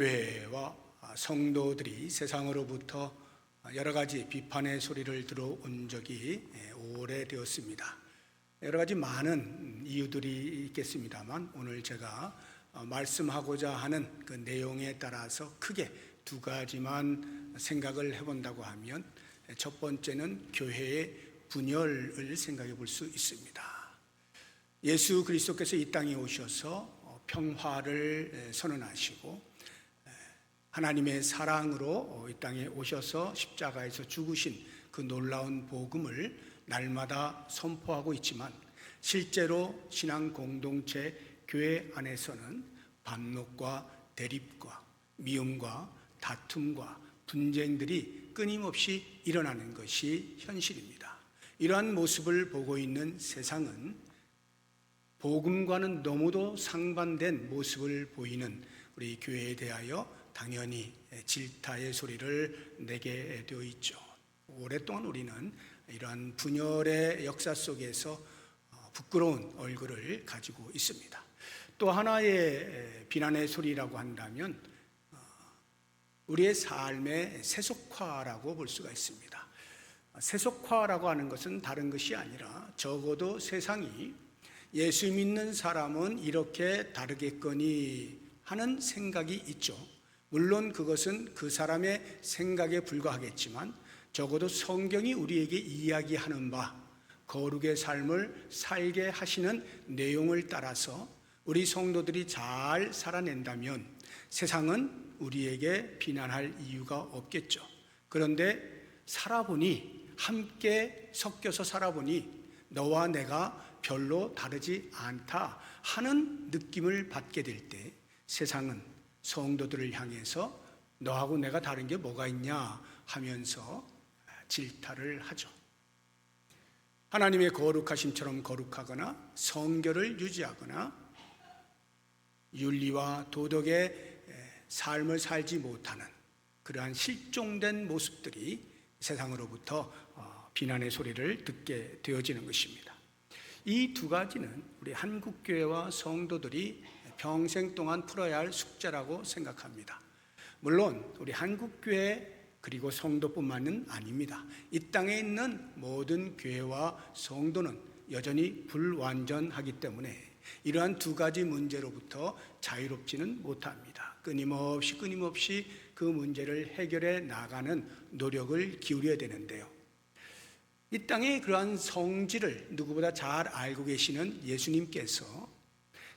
교회와 성도들이 세상으로부터 여러 가지 비판의 소리를 들어온 적이 오래되었습니다. 여러 가지 많은 이유들이 있겠습니다만 오늘 제가 말씀하고자 하는 그 내용에 따라서 크게 두 가지만 생각을 해본다고 하면, 첫 번째는 교회의 분열을 생각해 볼 수 있습니다. 예수 그리스도께서 이 땅에 오셔서 평화를 선언하시고 하나님의 사랑으로 이 땅에 오셔서 십자가에서 죽으신 그 놀라운 복음을 날마다 선포하고 있지만, 실제로 신앙 공동체 교회 안에서는 반목과 대립과 미움과 다툼과 분쟁들이 끊임없이 일어나는 것이 현실입니다. 이러한 모습을 보고 있는 세상은 복음과는 너무도 상반된 모습을 보이는 우리 교회에 대하여 당연히 질타의 소리를 내게 되어 있죠. 오랫동안 우리는 이러한 분열의 역사 속에서 부끄러운 얼굴을 가지고 있습니다. 또 하나의 비난의 소리라고 한다면 우리의 삶의 세속화라고 볼 수가 있습니다. 세속화라고 하는 것은 다른 것이 아니라 적어도 세상이 예수 믿는 사람은 이렇게 다르겠거니 하는 생각이 있죠. 물론 그것은 그 사람의 생각에 불과하겠지만 적어도 성경이 우리에게 이야기하는 바, 거룩의 삶을 살게 하시는 내용을 따라서 우리 성도들이 잘 살아낸다면 세상은 우리에게 비난할 이유가 없겠죠. 그런데 살아보니, 함께 섞여서 살아보니 너와 내가 별로 다르지 않다 하는 느낌을 받게 될 때 세상은 성도들을 향해서 너하고 내가 다른 게 뭐가 있냐 하면서 질타를 하죠. 하나님의 거룩하심처럼 거룩하거나 성결을 유지하거나 윤리와 도덕의 삶을 살지 못하는 그러한 실종된 모습들이 세상으로부터 비난의 소리를 듣게 되어지는 것입니다. 이 두 가지는 우리 한국교회와 성도들이 평생 동안 풀어야 할 숙제라고 생각합니다. 물론 우리 한국교회 그리고 성도뿐만은 아닙니다. 이 땅에 있는 모든 교회와 성도는 여전히 불완전하기 때문에 이러한 두 가지 문제로부터 자유롭지는 못합니다. 끊임없이 그 문제를 해결해 나가는 노력을 기울여야 되는데요. 이 땅의 그러한 성질을 누구보다 잘 알고 계시는 예수님께서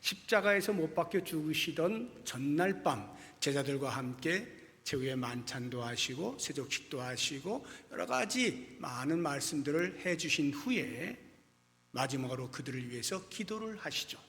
십자가에서 못 박혀 죽으시던 전날 밤 제자들과 함께 제후의 만찬도 하시고 세족식도 하시고 여러 가지 많은 말씀들을 해주신 후에 마지막으로 그들을 위해서 기도를 하시죠.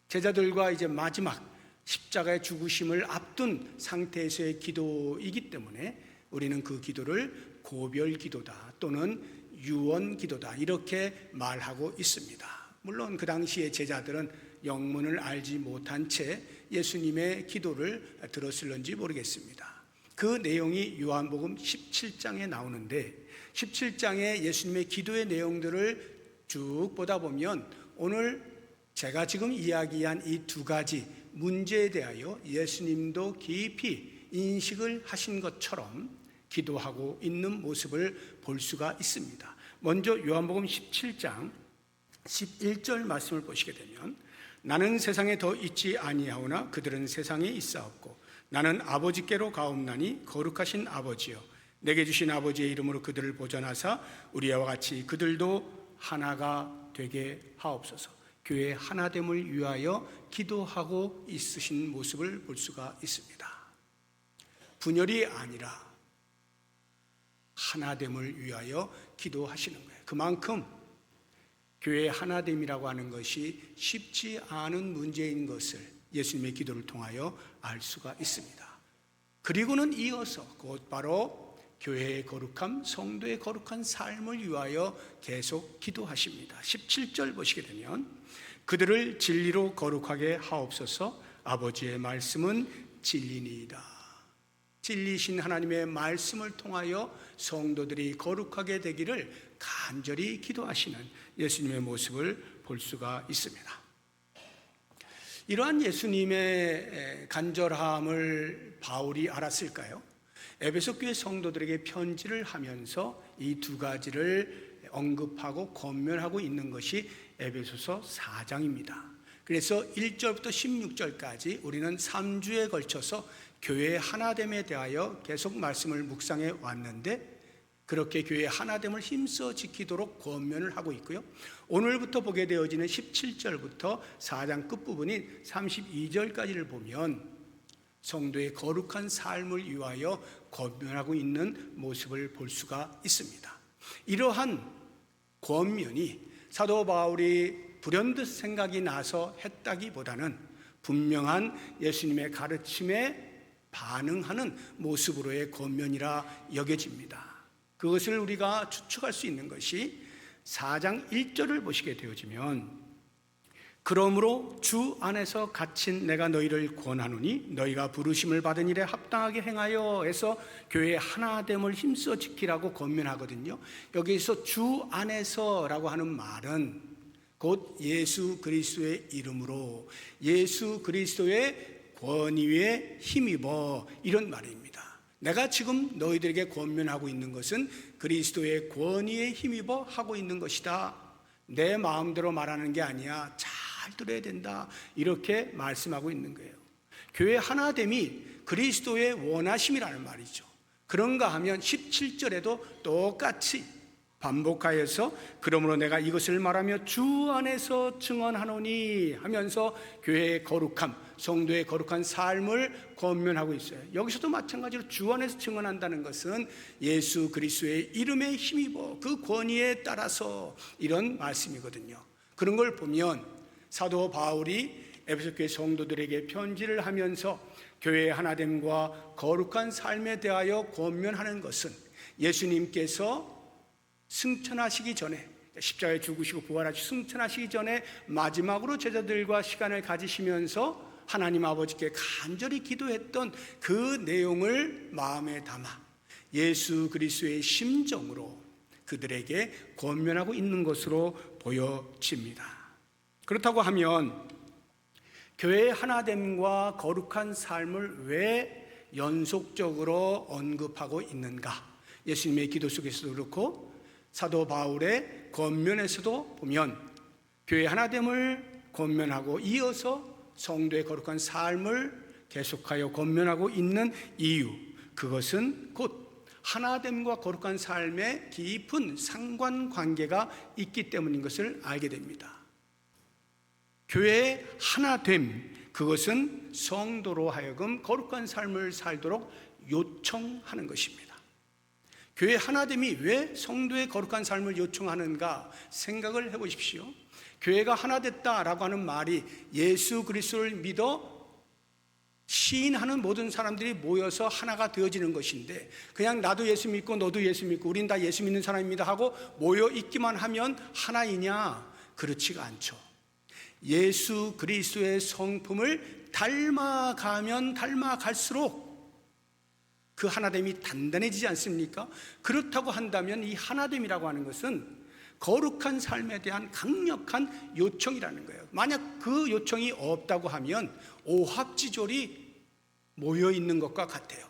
제자들과 이제 마지막 십자가의 죽으심을 앞둔 상태에서의 기도이기 때문에 우리는 그 기도를 고별 기도다 또는 유언 기도다 이렇게 말하고 있습니다. 물론 그 당시에 제자들은 영문을 알지 못한 채 예수님의 기도를 들었을런지 모르겠습니다. 그 내용이 요한복음 17장에 나오는데 17장에 예수님의 기도의 내용들을 쭉 보다 보면 오늘 제가 지금 이야기한 이 두 가지 문제에 대하여 예수님도 깊이 인식을 하신 것처럼 기도하고 있는 모습을 볼 수가 있습니다. 먼저 요한복음 17장 11절 말씀을 보시게 되면 나는 세상에 더 있지 아니하오나 그들은 세상에 있사옵고 나는 아버지께로 가옵나니 거룩하신 아버지여 내게 주신 아버지의 이름으로 그들을 보전하사 우리와 같이 그들도 하나가 되게 하옵소서. 교회의 하나됨을 위하여 기도하고 있으신 모습을 볼 수가 있습니다. 분열이 아니라 하나됨을 위하여 기도하시는 거예요. 그만큼 교회의 하나됨이라고 하는 것이 쉽지 않은 문제인 것을 예수님의 기도를 통하여 알 수가 있습니다. 그리고는 이어서 곧바로 교회의 거룩함, 성도의 거룩한 삶을 위하여 계속 기도하십니다. 17절 보시게 되면 그들을 진리로 거룩하게 하옵소서. 아버지의 말씀은 진리니이다. 진리신 하나님의 말씀을 통하여 성도들이 거룩하게 되기를 간절히 기도하시는 예수님의 모습을 볼 수가 있습니다. 이러한 예수님의 간절함을 바울이 알았을까요? 에베소 교회 성도들에게 편지를 하면서 이 두 가지를 언급하고 권면하고 있는 것이 에베소서 4장입니다. 그래서 1절부터 16절까지 우리는 3주에 걸쳐서 교회의 하나됨에 대하여 계속 말씀을 묵상해 왔는데, 그렇게 교회의 하나됨을 힘써 지키도록 권면을 하고 있고요. 오늘부터 보게 되어지는 17절부터 4장 끝부분인 32절까지를 보면 성도의 거룩한 삶을 위하여 권면하고 있는 모습을 볼 수가 있습니다. 이러한 권면이 사도 바울이 불현듯 생각이 나서 했다기보다는 분명한 예수님의 가르침에 반응하는 모습으로의 권면이라 여겨집니다. 그것을 우리가 추측할 수 있는 것이 4장 1절을 보시게 되어지면, 그러므로 주 안에서 갇힌 내가 너희를 권하노니 너희가 부르심을 받은 일에 합당하게 행하여 해서 교회의 하나됨을 힘써 지키라고 권면하거든요. 여기서 주 안에서라고 하는 말은 곧 예수 그리스도의 이름으로 예수 그리스도의 권위에 힘입어, 이런 말입니다. 내가 지금 너희들에게 권면하고 있는 것은 그리스도의 권위에 힘입어 하고 있는 것이다. 내 마음대로 말하는 게 아니야. 잘 들어야 된다. 이렇게 말씀하고 있는 거예요. 교회 하나됨이 그리스도의 원하심이라는 말이죠. 그런가 하면 17절에도 똑같이 반복하여서 그러므로 내가 이것을 말하며 주 안에서 증언하노니 하면서 교회의 거룩함, 성도의 거룩한 삶을 권면하고 있어요. 여기서도 마찬가지로 주 안에서 증언한다는 것은 예수 그리스도의 이름에 힘입어 그 권위에 따라서, 이런 말씀이거든요. 그런 걸 보면 사도 바울이 에베소 교회 성도들에게 편지를 하면서 교회의 하나됨과 거룩한 삶에 대하여 권면하는 것은 예수님께서 승천하시기 전에, 십자가에 죽으시고 부활하시고 승천하시기 전에 마지막으로 제자들과 시간을 가지시면서 하나님 아버지께 간절히 기도했던 그 내용을 마음에 담아 예수 그리스도의 심정으로 그들에게 권면하고 있는 것으로 보여집니다. 그렇다고 하면 교회의 하나됨과 거룩한 삶을 왜 연속적으로 언급하고 있는가? 예수님의 기도 속에서도 그렇고 사도 바울의 권면에서도 보면 교회의 하나됨을 권면하고 이어서 성도의 거룩한 삶을 계속하여 권면하고 있는 이유, 그것은 곧 하나됨과 거룩한 삶에 깊은 상관관계가 있기 때문인 것을 알게 됩니다. 교회의 하나됨, 그것은 성도로 하여금 거룩한 삶을 살도록 요청하는 것입니다. 교회 하나됨이 왜 성도의 거룩한 삶을 요청하는가 생각을 해보십시오. 교회가 하나 됐다라고 하는 말이 예수 그리스도를 믿어 시인하는 모든 사람들이 모여서 하나가 되어지는 것인데, 그냥 나도 예수 믿고 너도 예수 믿고 우린 다 예수 믿는 사람입니다 하고 모여 있기만 하면 하나이냐? 그렇지가 않죠. 예수 그리스도의 성품을 닮아가면 닮아갈수록 그 하나됨이 단단해지지 않습니까? 그렇다고 한다면 이 하나됨이라고 하는 것은 거룩한 삶에 대한 강력한 요청이라는 거예요. 만약 그 요청이 없다고 하면 오합지졸이 모여 있는 것과 같아요.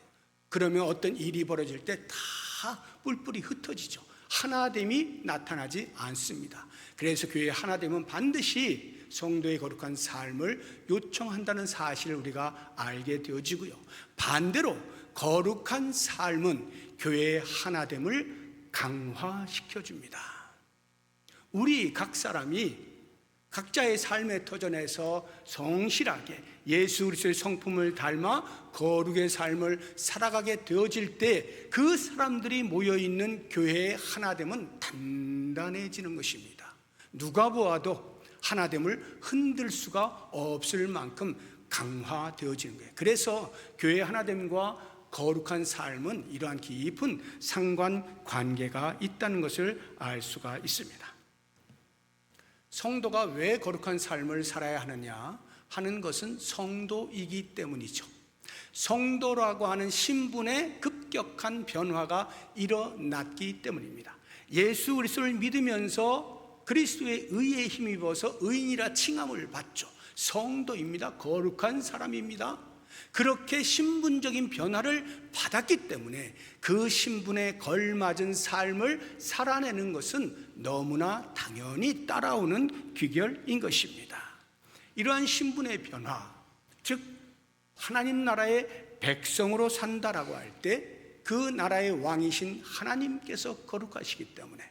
그러면 어떤 일이 벌어질 때 다 뿔뿔이 흩어지죠. 하나됨이 나타나지 않습니다. 그래서 교회의 하나됨은 반드시 성도의 거룩한 삶을 요청한다는 사실을 우리가 알게 되어지고요. 반대로 거룩한 삶은 교회의 하나됨을 강화시켜줍니다. 우리 각 사람이 각자의 삶의 터전에서 성실하게 예수 그리스도의 성품을 닮아 거룩의 삶을 살아가게 되어질 때 그 사람들이 모여있는 교회의 하나됨은 단단해지는 것입니다. 누가 보아도 하나됨을 흔들 수가 없을 만큼 강화되어지는 거예요. 그래서 교회의 하나됨과 거룩한 삶은 이러한 깊은 상관관계가 있다는 것을 알 수가 있습니다. 성도가 왜 거룩한 삶을 살아야 하느냐 하는 것은 성도이기 때문이죠. 성도라고 하는 신분의 급격한 변화가 일어났기 때문입니다. 예수 그리스도를 믿으면서 그리스도의 의에 힘입어서 의인이라 칭함을 받죠. 성도입니다. 거룩한 사람입니다. 그렇게 신분적인 변화를 받았기 때문에 그 신분에 걸맞은 삶을 살아내는 것은 너무나 당연히 따라오는 귀결인 것입니다. 이러한 신분의 변화, 즉 하나님 나라의 백성으로 산다라고 할 때 그 나라의 왕이신 하나님께서 거룩하시기 때문에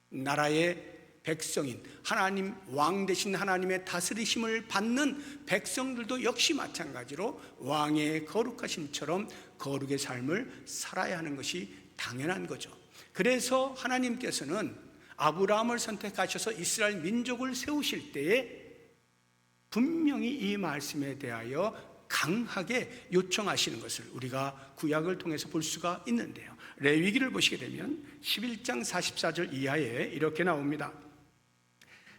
나라의 백성인 하나님, 왕 되신 하나님의 다스리심을 받는 백성들도 역시 마찬가지로 왕의 거룩하심처럼 거룩의 삶을 살아야 하는 것이 당연한 거죠. 그래서 하나님께서는 아브라함을 선택하셔서 이스라엘 민족을 세우실 때에 분명히 이 말씀에 대하여 강하게 요청하시는 것을 우리가 구약을 통해서 볼 수가 있는데요. 레위기를 보시게 되면 11장 44절 이하에 이렇게 나옵니다.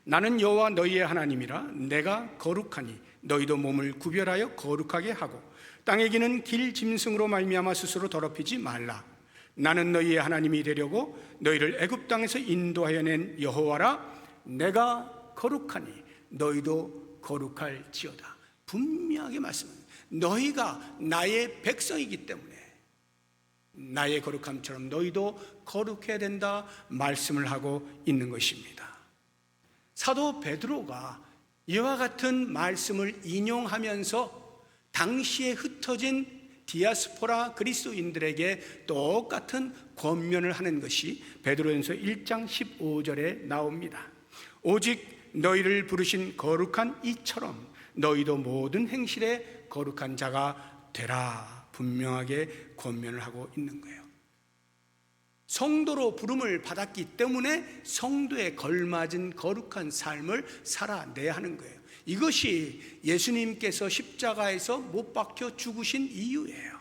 나는 여호와 너희의 하나님이라. 내가 거룩하니 너희도 몸을 구별하여 거룩하게 하고 땅에 기는 길 짐승으로 말미암아 스스로 더럽히지 말라. 나는 너희의 하나님이 되려고 너희를 애굽 땅에서 인도하여 낸 여호와라. 내가 거룩하니 너희도 거룩할지어다. 분명하게 말씀합니다. 너희가 나의 백성이기 때문에 나의 거룩함처럼 너희도 거룩해야 된다 말씀을 하고 있는 것입니다. 사도 베드로가 이와 같은 말씀을 인용하면서 당시에 흩어진 디아스포라 그리스도인들에게 똑같은 권면을 하는 것이 베드로전서 1장 15절에 나옵니다. 오직 너희를 부르신 거룩한 이처럼 너희도 모든 행실에 거룩한 자가 되라. 분명하게 권면을 하고 있는 거예요. 성도로 부름을 받았기 때문에 성도에 걸맞은 거룩한 삶을 살아내야 하는 거예요. 이것이 예수님께서 십자가에서 못 박혀 죽으신 이유예요.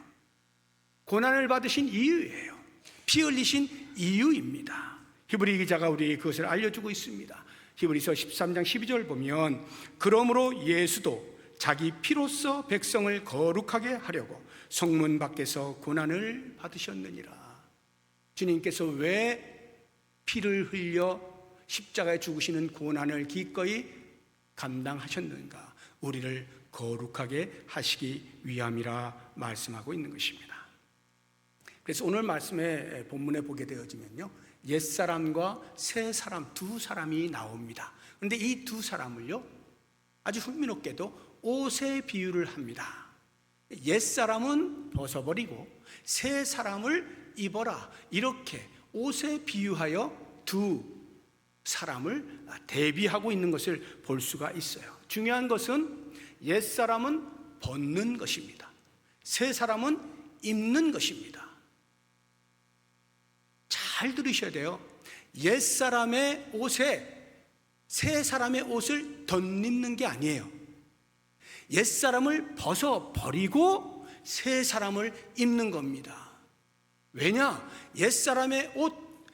고난을 받으신 이유예요. 피 흘리신 이유입니다. 히브리 기자가 우리에게 그것을 알려주고 있습니다. 히브리서 13장 12절 보면 그러므로 예수도 자기 피로써 백성을 거룩하게 하려고 성문 밖에서 고난을 받으셨느니라. 주님께서 왜 피를 흘려 십자가에 죽으시는 고난을 기꺼이 감당하셨는가? 우리를 거룩하게 하시기 위함이라 말씀하고 있는 것입니다. 그래서 오늘 말씀의 본문에 보게 되어지면요, 옛사람과 새사람 두 사람이 나옵니다. 그런데 이 두 사람을요 아주 흥미롭게도 옷의 비유를 합니다. 옛사람은 벗어버리고 새사람을 입어라, 이렇게 옷에 비유하여 두 사람을 대비하고 있는 것을 볼 수가 있어요. 중요한 것은 옛사람은 벗는 것입니다. 새사람은 입는 것입니다. 잘 들으셔야 돼요. 옛사람의 옷에 새사람의 옷을 덧입는 게 아니에요. 옛사람을 벗어버리고 새사람을 입는 겁니다. 왜냐? 옛사람의 옷,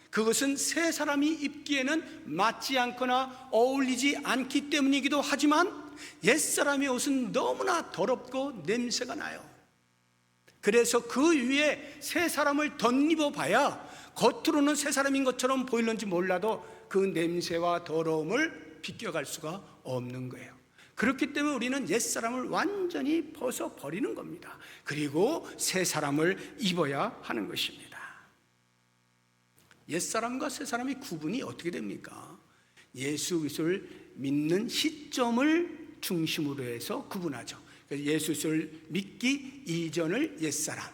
그것은 새사람이 입기에는 맞지 않거나 어울리지 않기 때문이기도 하지만 옛사람의 옷은 너무나 더럽고 냄새가 나요. 그래서 그 위에 새사람을 덧입어 봐야 겉으로는 새사람인 것처럼 보일는지 몰라도 그 냄새와 더러움을 비껴갈 수가 없는 거예요. 그렇기 때문에 우리는 옛사람을 완전히 벗어버리는 겁니다. 그리고 새사람을 입어야 하는 것입니다. 옛사람과 새사람의 구분이 어떻게 됩니까? 예수 그리스도를 믿는 시점을 중심으로 해서 구분하죠. 그래서 예수 그리스도를 믿기 이전을 옛사람,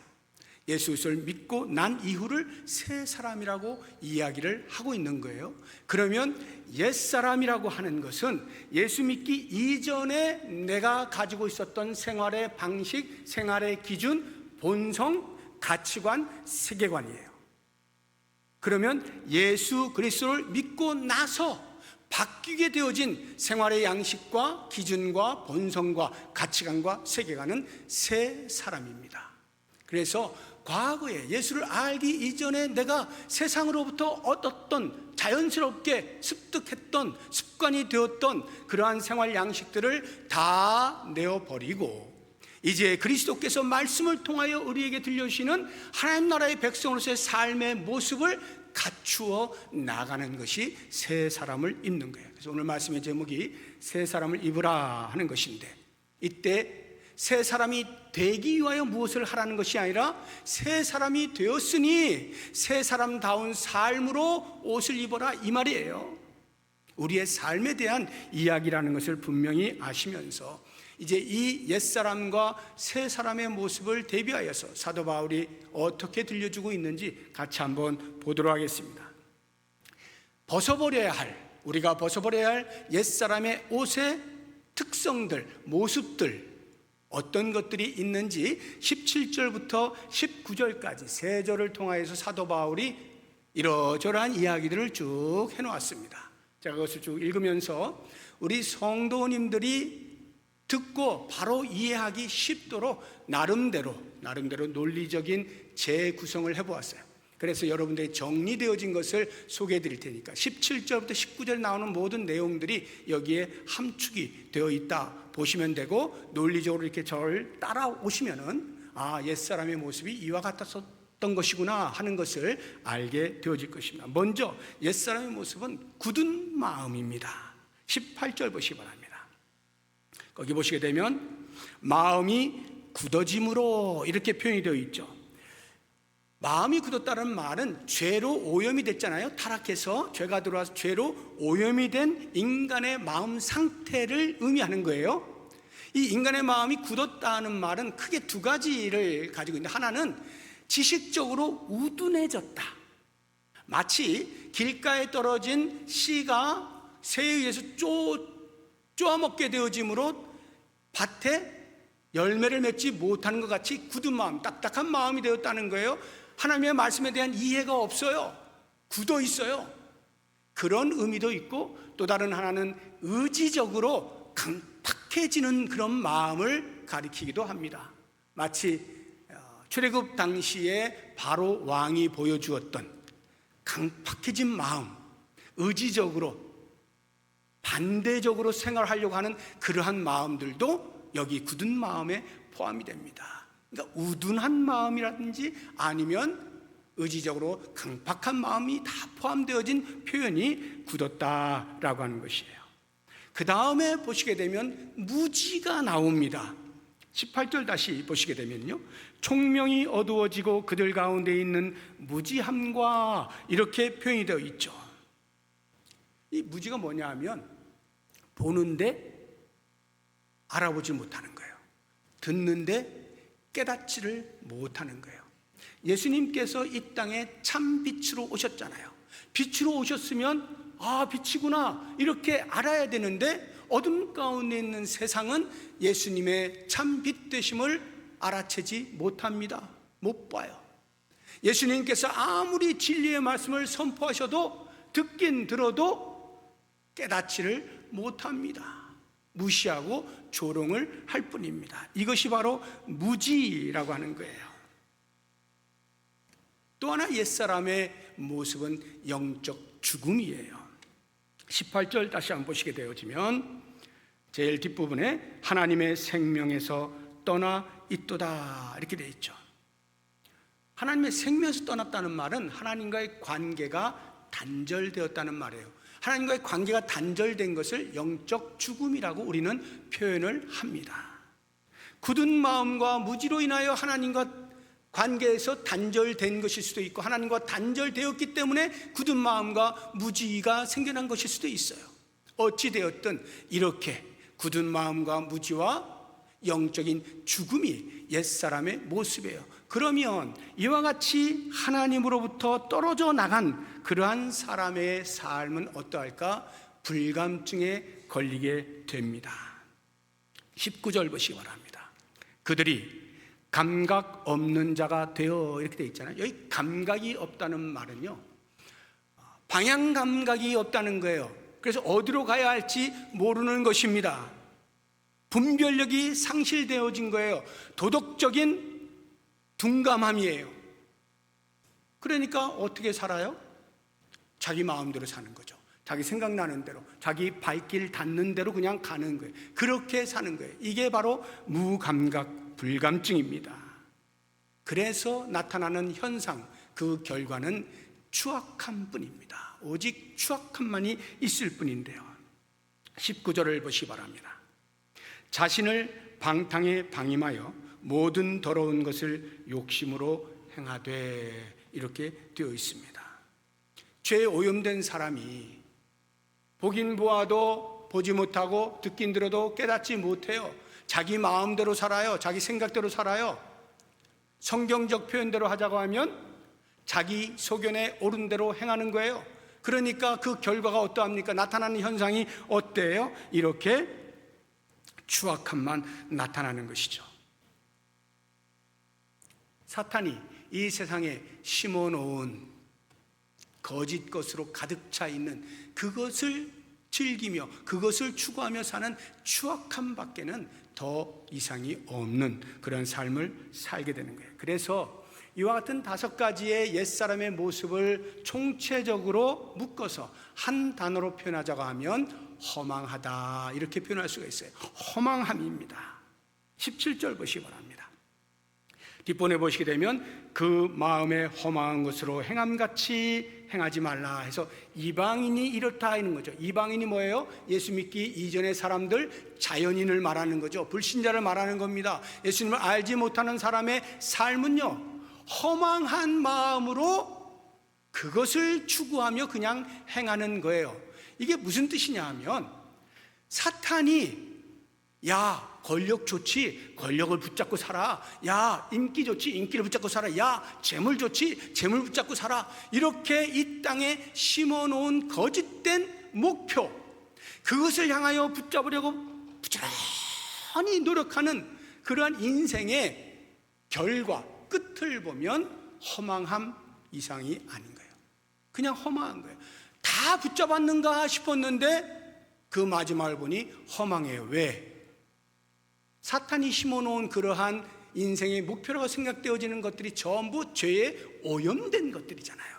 예수 그리스도를 믿고 난 이후를 새사람이라고 이야기를 하고 있는 거예요. 그러면 옛사람이라고 하는 것은 예수 믿기 이전에 내가 가지고 있었던 생활의 방식, 생활의 기준, 본성, 가치관, 세계관이에요. 그러면 예수 그리스도를 믿고 나서 바뀌게 되어진 생활의 양식과 기준과 본성과 가치관과 세계관은 새 사람입니다. 그래서 과거에 예수를 알기 이전에 내가 세상으로부터 얻었던 자연스럽게 습득했던 습관이 되었던 그러한 생활 양식들을 다 내어버리고 이제 그리스도께서 말씀을 통하여 우리에게 들려주시는 하나님 나라의 백성으로서의 삶의 모습을 갖추어 나가는 것이 새 사람을 입는 거예요. 그래서 오늘 말씀의 제목이 새 사람을 입으라 하는 것인데, 이때 새 사람이 되기 위하여 무엇을 하라는 것이 아니라 새 사람이 되었으니 새 사람다운 삶으로 옷을 입어라, 이 말이에요. 우리의 삶에 대한 이야기라는 것을 분명히 아시면서 이제 이 옛사람과 새사람의 모습을 대비하여서 사도 바울이 어떻게 들려주고 있는지 같이 한번 보도록 하겠습니다. 우리가 벗어버려야 할 옛사람의 옷의 특성들, 모습들, 어떤 것들이 있는지 17절부터 19절까지 세 절을 통하여서 사도 바울이 이러저러한 이야기들을 쭉 해놓았습니다. 제가 그것을 쭉 읽으면서 우리 성도님들이 듣고 바로 이해하기 쉽도록 나름대로 논리적인 재구성을 해보았어요. 그래서 여러분들이 정리되어진 것을 소개해 드릴 테니까 17절부터 19절에 나오는 모든 내용들이 여기에 함축이 되어 있다 보시면 되고, 논리적으로 이렇게 저를 따라오시면은 옛사람의 모습이 이와 같았던 것이구나 하는 것을 알게 되어질 것입니다. 먼저 옛사람의 모습은 굳은 마음입니다. 18절 보시기 바랍니다. 거기 보시게 되면 마음이 굳어짐으로 이렇게 표현이 되어 있죠. 마음이 굳었다는 말은 죄로 오염이 됐잖아요. 타락해서 죄가 들어와서 죄로 오염이 된 인간의 마음 상태를 의미하는 거예요. 이 인간의 마음이 굳었다는 말은 크게 두 가지를 가지고 있는데, 하나는 지식적으로 우둔해졌다. 마치 길가에 떨어진 씨가 새에 의해서 쪼아먹게 되어짐으로 밭에 열매를 맺지 못하는 것 같이 굳은 마음, 딱딱한 마음이 되었다는 거예요. 하나님의 말씀에 대한 이해가 없어요. 굳어 있어요. 그런 의미도 있고, 또 다른 하나는 의지적으로 강팍해지는 그런 마음을 가리키기도 합니다. 마치 출애굽 당시에 바로 왕이 보여주었던 강팍해진 마음, 의지적으로 반대적으로 생활하려고 하는 그러한 마음들도 여기 굳은 마음에 포함이 됩니다. 그러니까 우둔한 마음이라든지 아니면 의지적으로 강팍한 마음이 다 포함되어진 표현이 굳었다라고 하는 것이에요. 그 다음에 보시게 되면 무지가 나옵니다. 18절 다시 보시게 되면요, 총명이 어두워지고 그들 가운데 있는 무지함과 이렇게 표현이 되어 있죠. 이 무지가 뭐냐 하면 보는데 알아보지 못하는 거예요. 듣는데 깨닫지를 못하는 거예요. 예수님께서 이 땅에 참 빛으로 오셨잖아요. 빛으로 오셨으면 빛이구나 이렇게 알아야 되는데, 어둠 가운데 있는 세상은 예수님의 참 빛 되심을 알아채지 못합니다. 못 봐요. 예수님께서 아무리 진리의 말씀을 선포하셔도 듣긴 들어도 깨닫지를 못합니다. 무시하고 조롱을 할 뿐입니다. 이것이 바로 무지라고 하는 거예요. 또 하나 옛사람의 모습은 영적 죽음이에요. 18절 다시 한번 보시게 되어지면 제일 뒷부분에 하나님의 생명에서 떠나 있도다 이렇게 되어 있죠. 하나님의 생명에서 떠났다는 말은 하나님과의 관계가 단절되었다는 말이에요. 하나님과의 관계가 단절된 것을 영적 죽음이라고 우리는 표현을 합니다. 굳은 마음과 무지로 인하여 하나님과 관계에서 단절된 것일 수도 있고, 하나님과 단절되었기 때문에 굳은 마음과 무지가 생겨난 것일 수도 있어요. 어찌되었든 이렇게 굳은 마음과 무지와 영적인 죽음이 옛사람의 모습이에요. 그러면 이와 같이 하나님으로부터 떨어져 나간 그러한 사람의 삶은 어떠할까? 불감증에 걸리게 됩니다. 19절 보시기 바랍니다. 그들이 감각 없는 자가 되어 이렇게 되어 있잖아요. 여기 감각이 없다는 말은요, 방향 감각이 없다는 거예요. 그래서 어디로 가야 할지 모르는 것입니다. 분별력이 상실되어진 거예요. 도덕적인 둔감함이에요. 그러니까 어떻게 살아요? 자기 마음대로 사는 거죠. 자기 생각나는 대로, 자기 발길 닿는 대로 그냥 가는 거예요. 그렇게 사는 거예요. 이게 바로 무감각 불감증입니다. 그래서 나타나는 현상, 그 결과는 추악한 뿐입니다. 오직 추악함만이 있을 뿐인데요. 19절을 보시기 바랍니다. 자신을 방탕에 방임하여 모든 더러운 것을 욕심으로 행하되, 이렇게 되어 있습니다. 죄에 오염된 사람이 보긴 보아도 보지 못하고 듣긴 들어도 깨닫지 못해요. 자기 마음대로 살아요. 자기 생각대로 살아요. 성경적 표현대로 하자고 하면 자기 소견에 옳은 대로 행하는 거예요. 그러니까 그 결과가 어떠합니까? 나타나는 현상이 어때요? 이렇게 추악함만 나타나는 것이죠. 사탄이 이 세상에 심어놓은 거짓 것으로 가득 차 있는 그것을 즐기며 그것을 추구하며 사는 추악함 밖에는 더 이상이 없는 그런 삶을 살게 되는 거예요. 그래서 이와 같은 5가지의 옛사람의 모습을 총체적으로 묶어서 한 단어로 표현하자고 하면 허망하다, 이렇게 표현할 수가 있어요. 허망함입니다. 17절 보시기 바랍니다. 뒷번에 보시게 되면 그 마음에 허망한 것으로 행함같이 행하지 말라 해서 이방인이 이렇다 하는 거죠. 이방인이 뭐예요? 예수 믿기 이전의 사람들, 자연인을 말하는 거죠. 불신자를 말하는 겁니다. 예수님을 알지 못하는 사람의 삶은요, 허망한 마음으로 그것을 추구하며 그냥 행하는 거예요. 이게 무슨 뜻이냐 하면, 사탄이 야, 권력 좋지, 권력을 붙잡고 살아. 야, 인기 좋지, 인기를 붙잡고 살아. 야, 재물 좋지, 재물 붙잡고 살아. 이렇게 이 땅에 심어놓은 거짓된 목표, 그것을 향하여 붙잡으려고 부지런히 노력하는 그러한 인생의 결과, 끝을 보면 허망함 이상이 아닌 거예요. 그냥 허망한 거예요. 다 붙잡았는가 싶었는데 그 마지막을 보니 허망해요. 왜? 사탄이 심어놓은 그러한 인생의 목표라고 생각되어지는 것들이 전부 죄에 오염된 것들이잖아요.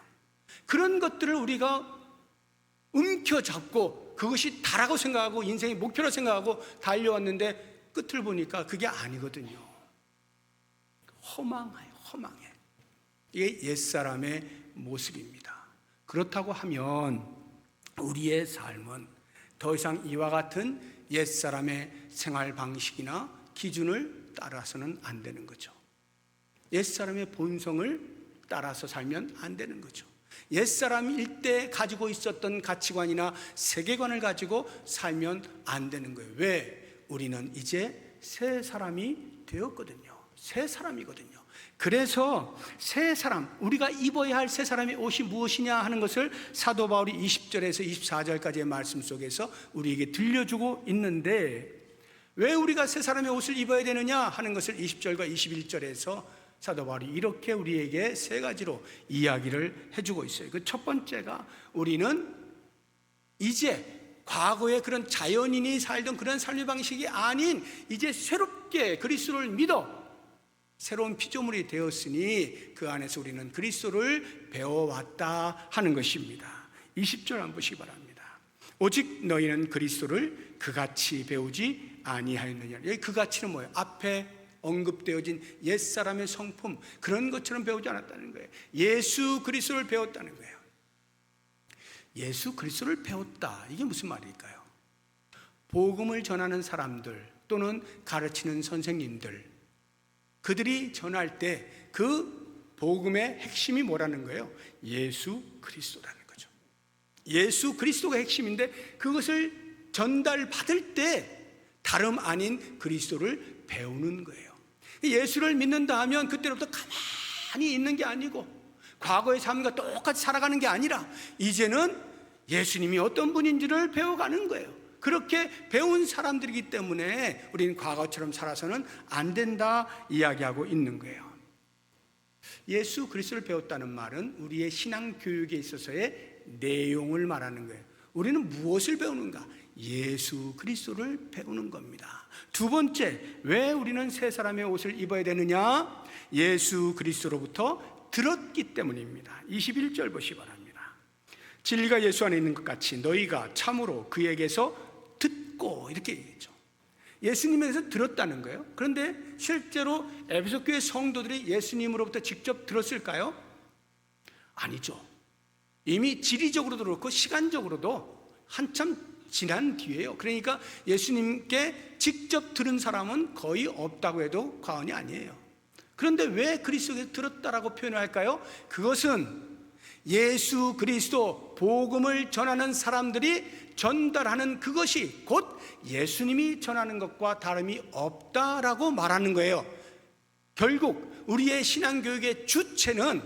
그런 것들을 우리가 움켜잡고 그것이 다라고 생각하고 인생의 목표라고 생각하고 달려왔는데 끝을 보니까 그게 아니거든요. 허망해요. 허망해. 이게 옛사람의 모습입니다. 그렇다고 하면 우리의 삶은 더 이상 이와 같은 옛사람의 생활 방식이나 기준을 따라서는 안 되는 거죠. 옛사람의 본성을 따라서 살면 안 되는 거죠. 옛사람일 때 가지고 있었던 가치관이나 세계관을 가지고 살면 안 되는 거예요. 왜? 우리는 이제 새 사람이 되었거든요. 새 사람이거든요. 그래서 새 사람, 우리가 입어야 할 새 사람의 옷이 무엇이냐 하는 것을 사도 바울이 20절에서 24절까지의 말씀 속에서 우리에게 들려주고 있는데, 왜 우리가 새 사람의 옷을 입어야 되느냐 하는 것을 20절과 21절에서 사도 바울이 이렇게 우리에게 3가지로 이야기를 해주고 있어요. 그 첫 번째가, 우리는 이제 과거의 그런 자연인이 살던 그런 삶의 방식이 아닌 이제 새롭게 그리스도를 믿어 새로운 피조물이 되었으니 그 안에서 우리는 그리스도를 배워왔다 하는 것입니다. 20절 한번 보시기 바랍니다. 오직 너희는 그리스도를 그같이 배우지 아니하였느냐. 여기 그같이는 뭐예요? 앞에 언급되어진 옛사람의 성품, 그런 것처럼 배우지 않았다는 거예요. 예수 그리스도를 배웠다는 거예요. 예수 그리스도를 배웠다, 이게 무슨 말일까요? 복음을 전하는 사람들 또는 가르치는 선생님들, 그들이 전할 때 그 복음의 핵심이 뭐라는 거예요? 예수 그리스도라는 거죠. 예수 그리스도가 핵심인데 그것을 전달받을 때 다름 아닌 그리스도를 배우는 거예요. 예수를 믿는다 하면 그때로부터 가만히 있는 게 아니고 과거의 삶과 똑같이 살아가는 게 아니라 이제는 예수님이 어떤 분인지를 배워가는 거예요. 그렇게 배운 사람들이기 때문에 우리는 과거처럼 살아서는 안 된다 이야기하고 있는 거예요. 예수 그리스도를 배웠다는 말은 우리의 신앙 교육에 있어서의 내용을 말하는 거예요. 우리는 무엇을 배우는가? 예수 그리스도를 배우는 겁니다. 두 번째, 왜 우리는 새 사람의 옷을 입어야 되느냐? 예수 그리스도로부터 들었기 때문입니다. 21절 보시기 바랍니다. 진리가 예수 안에 있는 것 같이 너희가 참으로 그에게서 듣고, 이렇게 얘기했죠. 예수님에게서 들었다는 거예요. 그런데 실제로 에베소 교회 성도들이 예수님으로부터 직접 들었을까요? 아니죠. 이미 지리적으로도 그렇고 시간적으로도 한참 지난 뒤에요. 그러니까 예수님께 직접 들은 사람은 거의 없다고 해도 과언이 아니에요. 그런데 왜 그리스도에게 들었다라고 표현을 할까요? 그것은 예수 그리스도 복음을 전하는 사람들이 전달하는 그것이 곧 예수님이 전하는 것과 다름이 없다라고 말하는 거예요. 결국 우리의 신앙교육의 주체는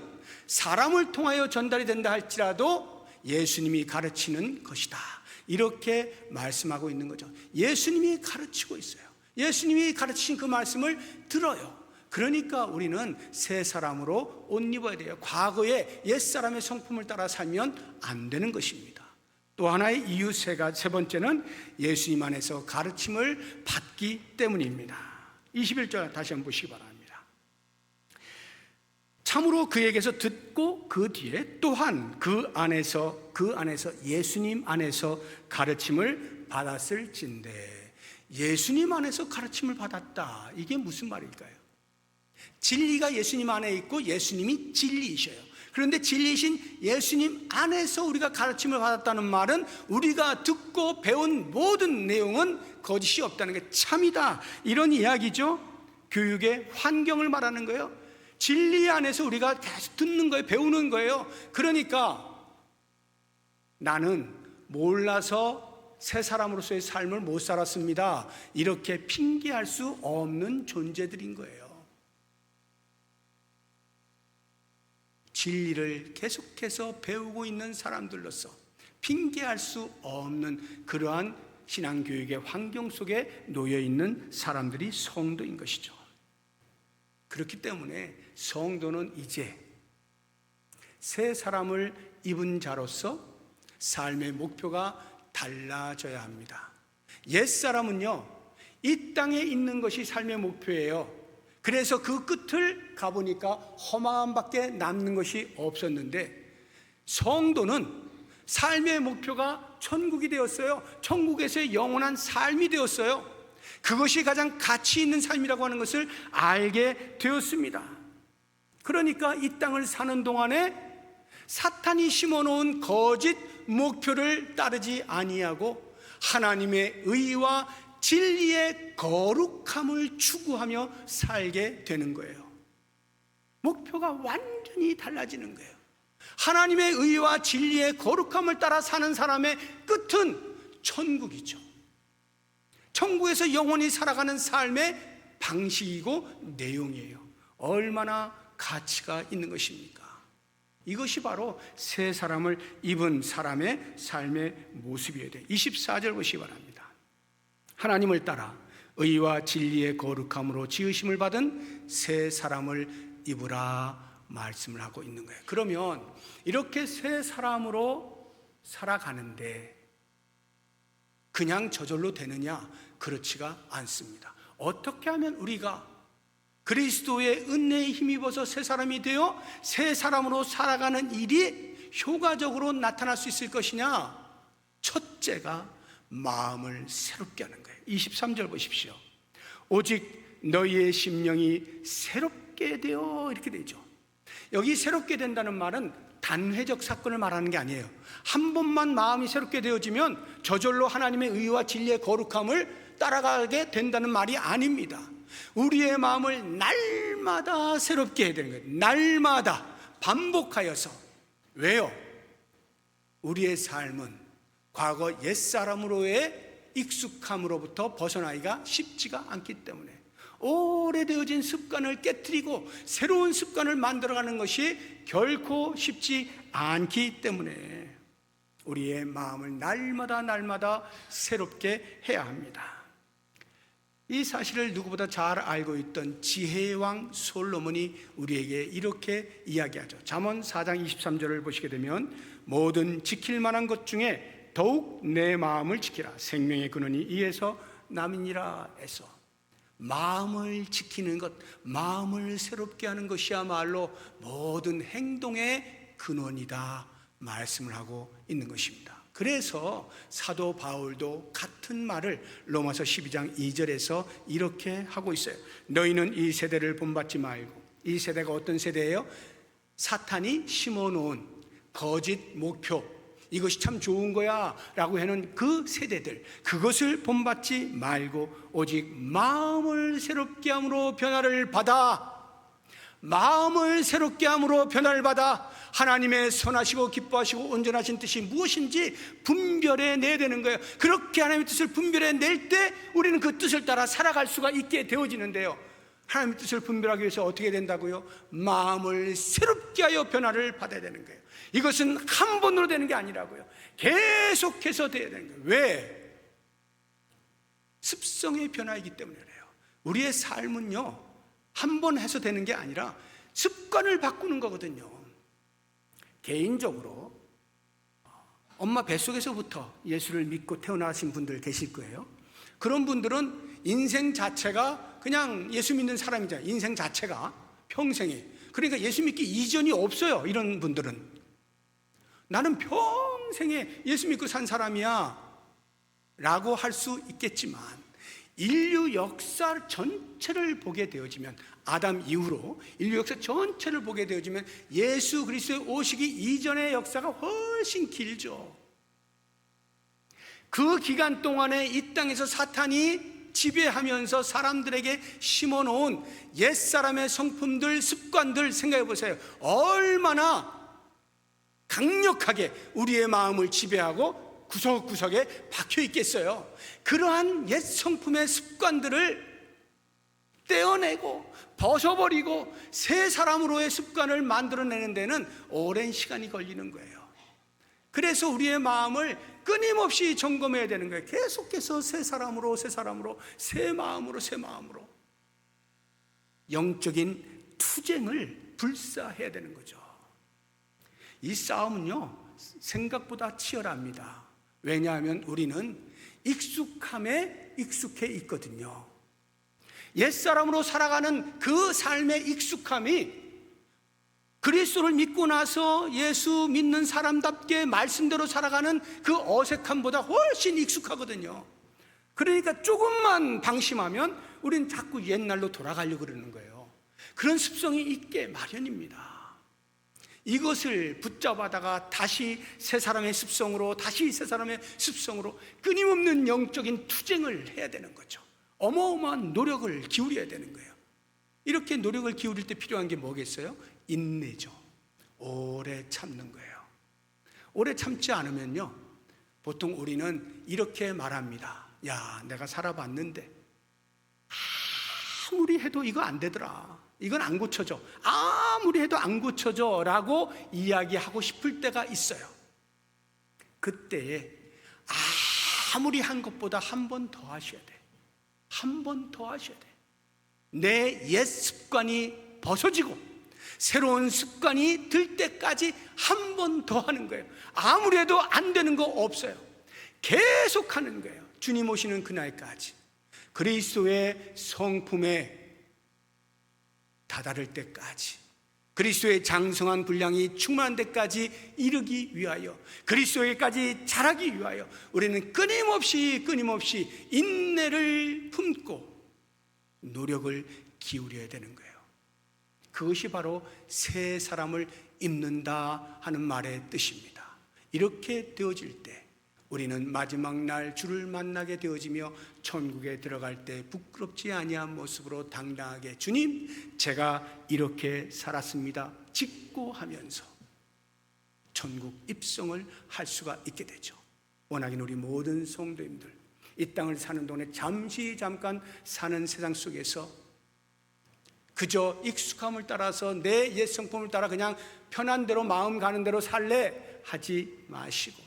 사람을 통하여 전달이 된다 할지라도 예수님이 가르치는 것이다, 이렇게 말씀하고 있는 거죠. 예수님이 가르치고 있어요. 예수님이 가르치신 그 말씀을 들어요. 그러니까 우리는 새 사람으로 옷 입어야 돼요. 과거의 옛사람의 성품을 따라 살면 안 되는 것입니다. 또 하나의 이유 세 번째는 예수님 안에서 가르침을 받기 때문입니다. 21절 다시 한번 보시기 바랍니다. 참으로 그에게서 듣고 그 뒤에 또한 그 안에서 예수님 안에서 가르침을 받았을진대. 예수님 안에서 가르침을 받았다, 이게 무슨 말일까요? 진리가 예수님 안에 있고 예수님이 진리이셔요. 그런데 진리이신 예수님 안에서 우리가 가르침을 받았다는 말은 우리가 듣고 배운 모든 내용은 거짓이 없다는 게 참이다, 이런 이야기죠. 교육의 환경을 말하는 거예요. 진리 안에서 우리가 계속 듣는 거예요. 배우는 거예요. 그러니까 나는 몰라서 새 사람으로서의 삶을 못 살았습니다, 이렇게 핑계할 수 없는 존재들인 거예요. 진리를 계속해서 배우고 있는 사람들로서 핑계할 수 없는 그러한 신앙교육의 환경 속에 놓여있는 사람들이 성도인 것이죠. 그렇기 때문에 성도는 이제 새 사람을 입은 자로서 삶의 목표가 달라져야 합니다. 옛사람은요, 이 땅에 있는 것이 삶의 목표예요. 그래서 그 끝을 가보니까 험함밖에 남는 것이 없었는데, 성도는 삶의 목표가 천국이 되었어요. 천국에서의 영원한 삶이 되었어요. 그것이 가장 가치 있는 삶이라고 하는 것을 알게 되었습니다. 그러니까 이 땅을 사는 동안에 사탄이 심어놓은 거짓 목표를 따르지 아니하고 하나님의 의와 진리의 거룩함을 추구하며 살게 되는 거예요. 목표가 완전히 달라지는 거예요. 하나님의 의와 진리의 거룩함을 따라 사는 사람의 끝은 천국이죠. 천국에서 영원히 살아가는 삶의 방식이고 내용이에요. 얼마나 가치가 있는 것입니까? 이것이 바로 새 사람을 입은 사람의 삶의 모습이어야 돼요. 24절 보시기 바랍니다. 하나님을 따라 의와 진리의 거룩함으로 지으심을 받은 새 사람을 입으라 말씀을 하고 있는 거예요. 그러면 이렇게 새 사람으로 살아가는데 그냥 저절로 되느냐? 그렇지가 않습니다. 어떻게 하면 우리가 그리스도의 은혜에 힘입어서 새 사람이 되어 새 사람으로 살아가는 일이 효과적으로 나타날 수 있을 것이냐? 첫째가 마음을 새롭게 하는 거예요. 23절 보십시오. 오직 너희의 심령이 새롭게 되어, 이렇게 되죠. 여기 새롭게 된다는 말은 단회적 사건을 말하는 게 아니에요. 한 번만 마음이 새롭게 되어지면 저절로 하나님의 의와 진리의 거룩함을 따라가게 된다는 말이 아닙니다. 우리의 마음을 날마다 새롭게 해야 되는 거예요. 날마다 반복하여서. 왜요? 우리의 삶은 과거 옛사람으로의 익숙함으로부터 벗어나기가 쉽지가 않기 때문에 오래되어진 습관을 깨트리고 새로운 습관을 만들어가는 것이 결코 쉽지 않기 때문에 우리의 마음을 날마다 새롭게 해야 합니다. 이 사실을 누구보다 잘 알고 있던 지혜의 왕 솔로몬이 우리에게 이렇게 이야기하죠. 잠언 4장 23절을 보시게 되면 모든 지킬 만한 것 중에 더욱 내 마음을 지키라. 생명의 근원이 이에서 남이니라 해서 마음을 지키는 것, 마음을 새롭게 하는 것이야말로 모든 행동의 근원이다 말씀을 하고 있는 것입니다. 그래서 사도 바울도 같은 말을 로마서 12장 2절에서 이렇게 하고 있어요. 너희는 이 세대를 본받지 말고. 이 세대가 어떤 세대예요? 사탄이 심어놓은 거짓 목표, 이것이 참 좋은 거야 라고 하는 그 세대들, 그것을 본받지 말고 오직 마음을 새롭게 함으로 변화를 받아, 마음을 새롭게 함으로 변화를 받아 하나님의 선하시고 기뻐하시고 온전하신 뜻이 무엇인지 분별해 내야 되는 거예요. 그렇게 하나님의 뜻을 분별해 낼 때 우리는 그 뜻을 따라 살아갈 수가 있게 되어지는데요, 하나님의 뜻을 분별하기 위해서 어떻게 된다고요? 마음을 새롭게 하여 변화를 받아야 되는 거예요. 이것은 한 번으로 되는 게 아니라고요. 계속해서 돼야 되는 거예요. 왜? 습성의 변화이기 때문에 그래요. 우리의 삶은요, 한 번 해서 되는 게 아니라 습관을 바꾸는 거거든요. 개인적으로 엄마 뱃속에서부터 예수를 믿고 태어나신 분들 계실 거예요. 그런 분들은 인생 자체가 그냥 예수 믿는 사람이잖아요. 인생 자체가 평생에, 그러니까 예수 믿기 이전이 없어요. 이런 분들은 나는 평생에 예수 믿고 산 사람이야 라고 할 수 있겠지만, 인류 역사 전체를 보게 되어지면, 아담 이후로 인류 역사 전체를 보게 되어지면 예수 그리스도의 오시기 이전의 역사가 훨씬 길죠. 그 기간 동안에 이 땅에서 사탄이 지배하면서 사람들에게 심어놓은 옛사람의 성품들, 습관들 생각해 보세요. 얼마나 강력하게 우리의 마음을 지배하고 구석구석에 박혀 있겠어요. 그러한 옛 성품의 습관들을 떼어내고 벗어버리고 새 사람으로의 습관을 만들어내는 데는 오랜 시간이 걸리는 거예요. 그래서 우리의 마음을 끊임없이 점검해야 되는 거예요. 계속해서 새 사람으로, 새 사람으로, 새 마음으로, 새 마음으로 영적인 투쟁을 불사해야 되는 거죠. 이 싸움은요, 생각보다 치열합니다. 왜냐하면 우리는 익숙함에 익숙해 있거든요. 옛사람으로 살아가는 그 삶의 익숙함이 그리스도를 믿고 나서 예수 믿는 사람답게 말씀대로 살아가는 그 어색함보다 훨씬 익숙하거든요. 그러니까 조금만 방심하면 우리는 자꾸 옛날로 돌아가려고 그러는 거예요. 그런 습성이 있게 마련입니다. 이것을 붙잡아다가 다시 새 사람의 습성으로, 다시 새 사람의 습성으로 끊임없는 영적인 투쟁을 해야 되는 거죠. 어마어마한 노력을 기울여야 되는 거예요. 이렇게 노력을 기울일 때 필요한 게 뭐겠어요? 인내죠. 오래 참는 거예요. 오래 참지 않으면요, 보통 우리는 이렇게 말합니다. 야, 내가 살아봤는데 아무리 해도 이거 안 되더라, 이건 안 고쳐져, 아무리 해도 안 고쳐져 라고 이야기하고 싶을 때가 있어요. 그때에 아무리 한 것보다 한 번 더 하셔야 돼. 한 번 더 하셔야 돼. 내 옛 습관이 벗어지고 새로운 습관이 들 때까지 한 번 더 하는 거예요. 아무리 해도 안 되는 거 없어요. 계속 하는 거예요. 주님 오시는 그날까지, 그리스도의 성품에 다다를 때까지, 그리스도의 장성한 분량이 충만한 데까지 이르기 위하여, 그리스도에까지 자라기 위하여 우리는 끊임없이 인내를 품고 노력을 기울여야 되는 거예요. 그것이 바로 새 사람을 입는다 하는 말의 뜻입니다. 이렇게 되어질 때 우리는 마지막 날 주를 만나게 되어지며 천국에 들어갈 때 부끄럽지 아니한 모습으로 당당하게 주님, 제가 이렇게 살았습니다 짓고 하면서 천국 입성을 할 수가 있게 되죠. 원하긴 우리 모든 성도님들, 이 땅을 사는 동안에 잠깐 사는 세상 속에서 그저 익숙함을 따라서 내 옛 성품을 따라 그냥 편한 대로 마음 가는 대로 살래 하지 마시고,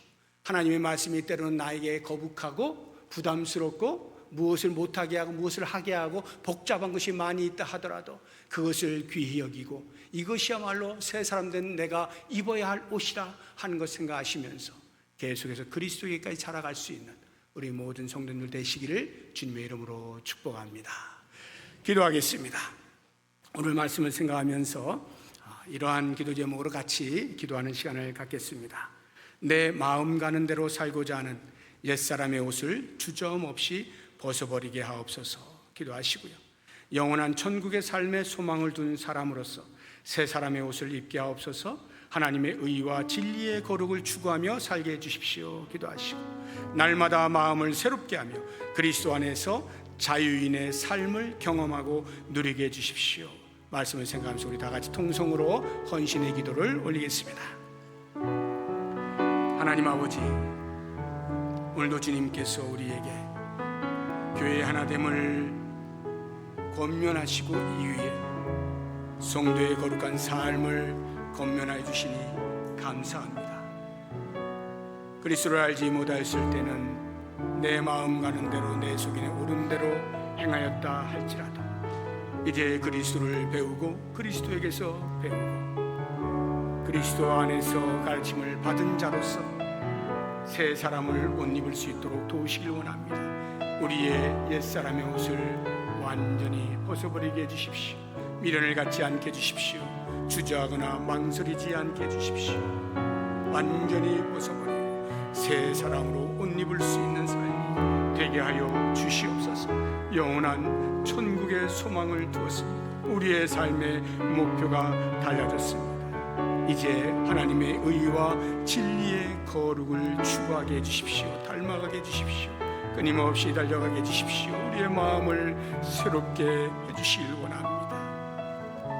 하나님의 말씀이 때로는 나에게 거북하고 부담스럽고 무엇을 못하게 하고 무엇을 하게 하고 복잡한 것이 많이 있다 하더라도 그것을 귀히 여기고 이것이야말로 새 사람 된 내가 입어야 할 옷이라 하는 것 생각하시면서 계속해서 그리스도에까지 자라갈 수 있는 우리 모든 성도들 되시기를 주님의 이름으로 축복합니다. 기도하겠습니다. 오늘 말씀을 생각하면서 이러한 기도 제목으로 같이 기도하는 시간을 갖겠습니다. 내 마음 가는 대로 살고자 하는 옛사람의 옷을 주저없이 벗어버리게 하옵소서 기도하시고요. 영원한 천국의 삶의 소망을 둔 사람으로서 새 사람의 옷을 입게 하옵소서. 하나님의 의와 진리의 거룩을 추구하며 살게 해주십시오. 기도하시고 날마다 마음을 새롭게 하며 그리스도 안에서 자유인의 삶을 경험하고 누리게 해주십시오. 말씀을 생각하면서 우리 다 같이 통성으로 헌신의 기도를 올리겠습니다. 하나님 아버지, 오늘도 주님께서 우리에게 교회의 하나됨을 권면하시고 이후에 성도의 거룩한 삶을 권면하여 주시니 감사합니다. 그리스도를 알지 못하였을 때는 내 마음 가는 대로 내 속에 오른 대로 행하였다 할지라도 이제 그리스도를 배우고 그리스도에게서 배우고 그리스도 안에서 가르침을 받은 자로서 새 사람을 옷 입을 수 있도록 도우시길 원합니다. 우리의 옛사람의 옷을 완전히 벗어버리게 해주십시오. 미련을 갖지 않게 해주십시오. 주저하거나 망설이지 않게 해주십시오. 완전히 벗어버리고 새 사람으로 옷 입을 수 있는 삶이 되게 하여 주시옵소서. 영원한 천국의 소망을 두었습니다. 우리의 삶의 목표가 달라졌습니다. 이제 하나님의 의와 진리의 거룩을 추구하게 해주십시오. 닮아가게 해주십시오. 끊임없이 달려가게 해주십시오. 우리의 마음을 새롭게 해주시길 원합니다.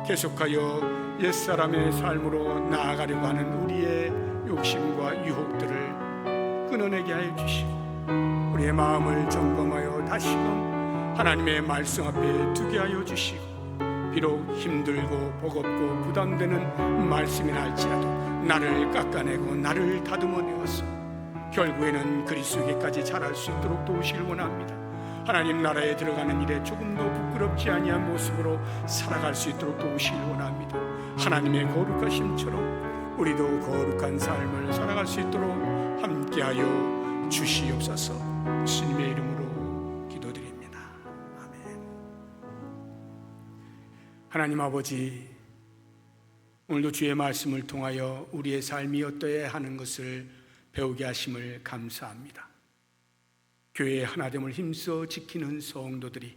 계속하여 옛사람의 삶으로 나아가려고 하는 우리의 욕심과 유혹들을 끊어내게 하여 주시고 우리의 마음을 점검하여 다시금 하나님의 말씀 앞에 두게 하여 주시고 비록 힘들고 버겁고 부담되는 말씀이라 할지라도 나를 깎아내고 나를 다듬어 내어서 결국에는 그리스도에게까지 자랄 수 있도록 도우시길 원합니다. 하나님 나라에 들어가는 일에 조금도 부끄럽지 아니한 모습으로 살아갈 수 있도록 도우시길 원합니다. 하나님의 거룩하심처럼 우리도 거룩한 삶을 살아갈 수 있도록 함께하여 주시옵소서. 주님의 이름으로 기도드립니다. 아멘. 하나님 아버지, 오늘도 주의 말씀을 통하여 우리의 삶이 어떠해야 하는 것을 배우게 하심을 감사합니다. 교회의 하나됨을 힘써 지키는 성도들이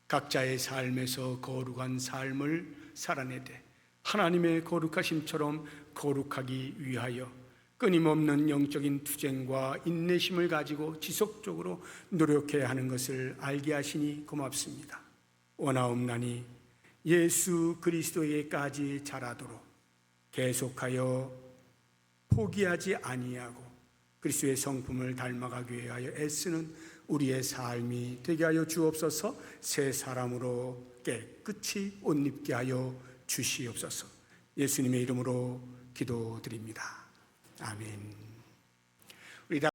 각자의 삶에서 거룩한 삶을 살아내되 하나님의 거룩하심처럼 거룩하기 위하여 끊임없는 영적인 투쟁과 인내심을 가지고 지속적으로 노력해야 하는 것을 알게 하시니 고맙습니다. 원하옵나니 예수 그리스도에게까지 자라도록 계속하여 포기하지 아니하고 그리스도의 성품을 닮아가기 위하여 애쓰는 우리의 삶이 되게 하여 주옵소서. 새 사람으로 깨끗이 옷 입게 하여 주시옵소서. 예수님의 이름으로 기도드립니다. 아멘. 우리 다